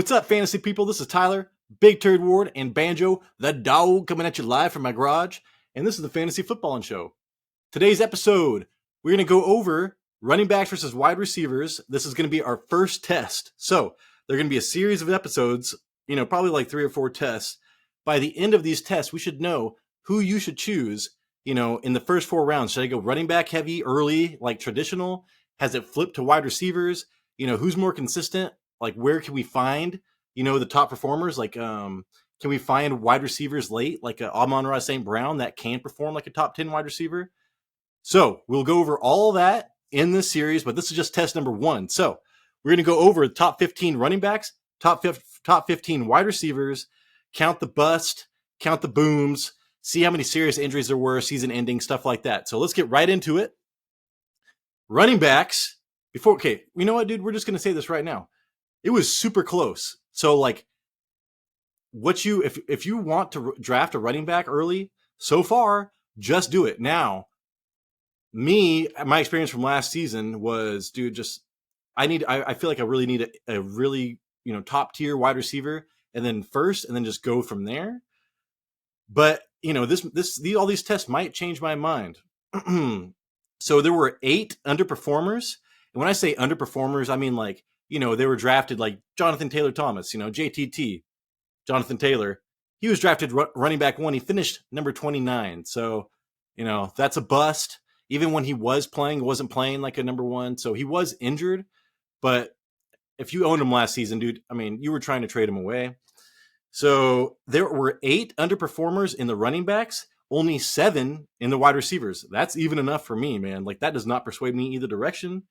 What's up, fantasy people? This is Tyler, Big Turd Ward, and Banjo, the dog, coming at you live from my garage. And this is the Fantasy Footballin' Show. Today's episode, we're going to go over running backs versus wide receivers. This is going to be our first test. So, there are going to be a series of episodes, probably like 3 or 4 tests. By the end of these tests, we should know who you should choose, in the first 4 rounds. Should I go running back heavy early, like traditional? Has it flipped to wide receivers? Who's more consistent? Like, where can we find, the top performers? Like, can we find wide receivers late, like Amon-Ra St. Brown that can perform like a top 10 wide receiver? So we'll go over all that in this series, but this is just test number 1. So we're going to go over the top 15 running backs, top 15 wide receivers, count the bust, count the booms, see how many serious injuries there were, season ending, stuff like that. So let's get right into it. Running backs, you know what, dude? We're just going to say this right now. It was super close. So, like, if you want to draft a running back early, so far, just do it. Now, my experience from last season was, dude, I feel like I really need a really, top tier wide receiver, and then just go from there. But, all these tests might change my mind. So there were 8 underperformers. And when I say underperformers, I mean, like, they were drafted like Jonathan Taylor Thomas, JTT, Jonathan Taylor. He was drafted running back 1. He finished number 29. So, that's a bust. Even when he was playing, he wasn't playing like a number 1. So he was injured. But if you owned him last season, dude, I mean, you were trying to trade him away. So there were 8 underperformers in the running backs, only 7 in the wide receivers. That's even enough for me, man. Like, that does not persuade me either direction.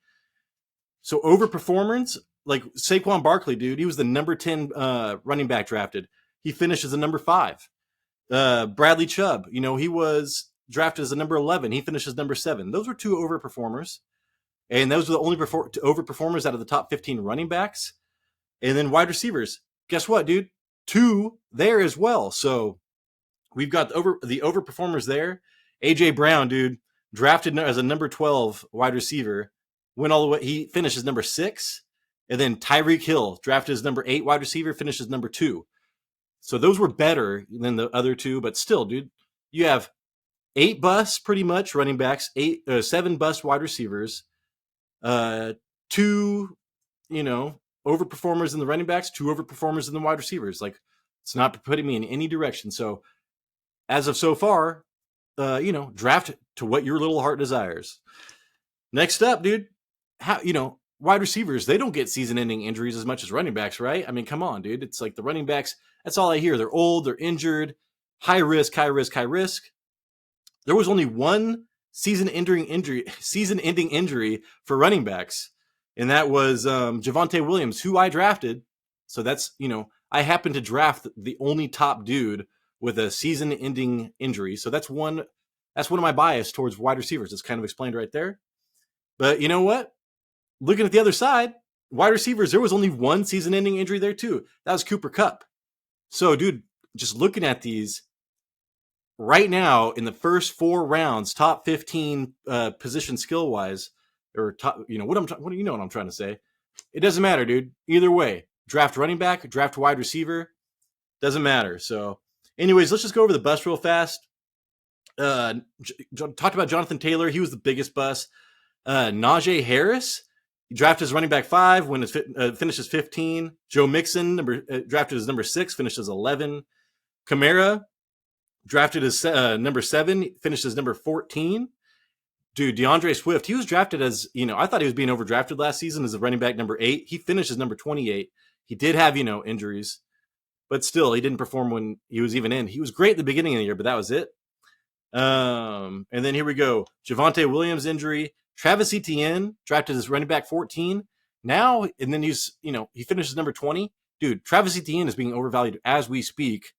So overperformance, like Saquon Barkley, dude, he was the number 10 running back drafted. He finished as a number 5. Bradley Chubb, he was drafted as a number 11. He finished as number 7. Those were 2 overperformers. And those were the only overperformers out of the top 15 running backs. And then wide receivers, guess what, dude? 2 there as well. So we've got the overperformers there. A.J. Brown, dude, drafted as a number 12 wide receiver. Went all the way. He finished as number 6. And then Tyreek Hill, drafted as number 8 wide receiver, finished as number 2. So those were better than the other 2. But still, dude, you have 8 busts pretty much running backs, 7 bust wide receivers, 2, overperformers in the running backs, 2 overperformers in the wide receivers. Like, it's not putting me in any direction. So as of so far, draft to what your little heart desires. Next up, dude. Wide receivers, they don't get season-ending injuries as much as running backs, right? I mean, come on, dude. It's like the running backs, that's all I hear. They're old, they're injured, high risk, high risk, high risk. There was only one season-ending injury for running backs, and that was Javonte Williams, who I drafted. So that's, I happened to draft the only top dude with a season-ending injury. So that's one of my bias towards wide receivers. It's kind of explained right there. But you know what? Looking at the other side, wide receivers, there was only one season-ending injury there too. That was Cooper Kupp. So, dude, just looking at these right now in the first 4 rounds, top 15 position skill-wise, or top, what I'm trying to say. It doesn't matter, dude. Either way, draft running back, draft wide receiver, doesn't matter. So, anyways, let's just go over the bust real fast. Talked about Jonathan Taylor. He was the biggest bust. Najee Harris, he drafted as running back 5, finished as 15. Joe Mixon, drafted as number 6, finished as 11. Kamara, drafted as number 7, finished as number 14. Dude, DeAndre Swift, he was drafted as, I thought he was being overdrafted last season as a running back number 8. He finished as number 28. He did have, injuries, but still, he didn't perform when he was even in. He was great at the beginning of the year, but that was it. And then here we go. Javonte Williams injury. Travis Etienne, drafted as running back 14. Now, and then he finishes number 20. Dude, Travis Etienne is being overvalued as we speak.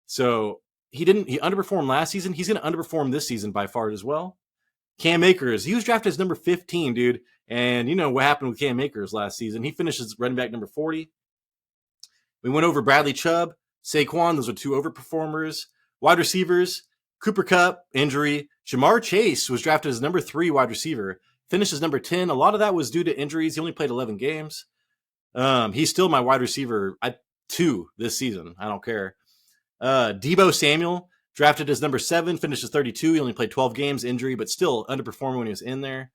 So he underperformed last season. He's going to underperform this season by far as well. Cam Akers, he was drafted as number 15, dude. And you know what happened with Cam Akers last season. He finishes running back number 40. We went over Bradley Chubb, Saquon. Those are 2 overperformers. Wide receivers, Cooper Kupp, injury. Jamar Chase was drafted as number 3 wide receiver, finished as number 10. A lot of that was due to injuries. He only played 11 games. He's still my wide receiver. 2 this season. I don't care. Deebo Samuel, drafted as number 7, finishes 32. He only played 12 games, injury, but still underperforming when he was in there.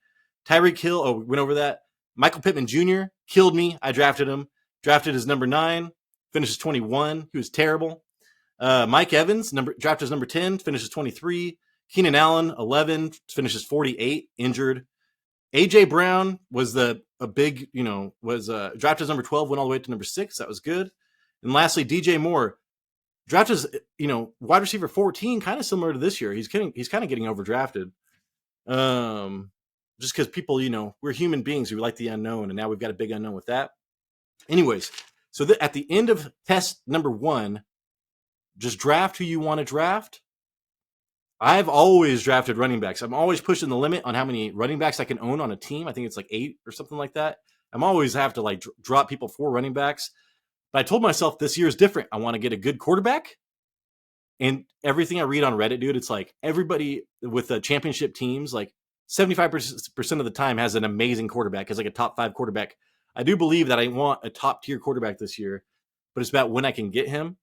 Tyreek Hill, we went over that. Michael Pittman Jr. killed me. I drafted him. Drafted as number 9, finishes 21. He was terrible. Mike Evans, drafted as number 10, finishes 23. Keenan Allen, 11, finishes 48, injured. A.J. Brown was drafted as number 12, went all the way to number 6. That was good. And lastly, DJ Moore, drafted as, wide receiver 14, kind of similar to this year. He's kind of getting overdrafted. Just because people, we're human beings. We like the unknown, and now we've got a big unknown with that. Anyways, so at the end of test number 1, just draft who you want to draft. I've always drafted running backs. I'm always pushing the limit on how many running backs I can own on a team. I think it's like 8 or something like that. I'm always have to drop people for running backs. But I told myself this year is different. I want to get a good quarterback. And everything I read on Reddit, dude, it's like everybody with the championship teams, like 75% of the time has an amazing quarterback, has like a top 5 quarterback. I do believe that I want a top tier quarterback this year, but it's about when I can get him.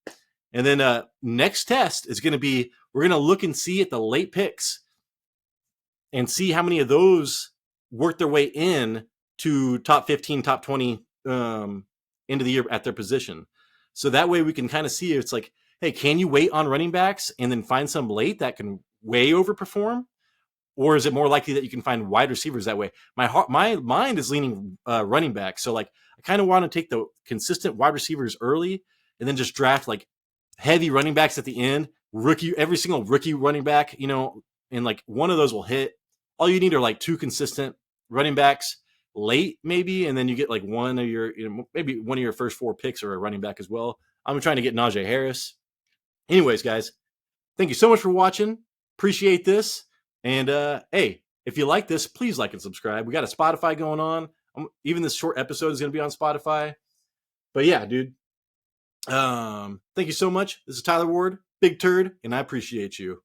And then next test is going to be, we're going to look and see at the late picks and see how many of those work their way in to top 15, top 20 into the year at their position. So that way we can kind of see, it's like, hey, can you wait on running backs and then find some late that can way overperform? Or is it more likely that you can find wide receivers that way? My mind is leaning running back. So I kind of want to take the consistent wide receivers early and then just draft heavy running backs at the end, every single rookie running back, and one of those will hit. All you need are 2 consistent running backs late, maybe, and then you get one of your, maybe one of your first 4 picks are a running back as well. I'm trying to get Najee Harris. Anyways, guys, thank you so much for watching. Appreciate this. And hey, if you like this, please like and subscribe. We got a Spotify going on. Even this short episode is going to be on Spotify. But yeah, dude. Thank you so much. This is Tyler Ward, Big Turd, and I appreciate you.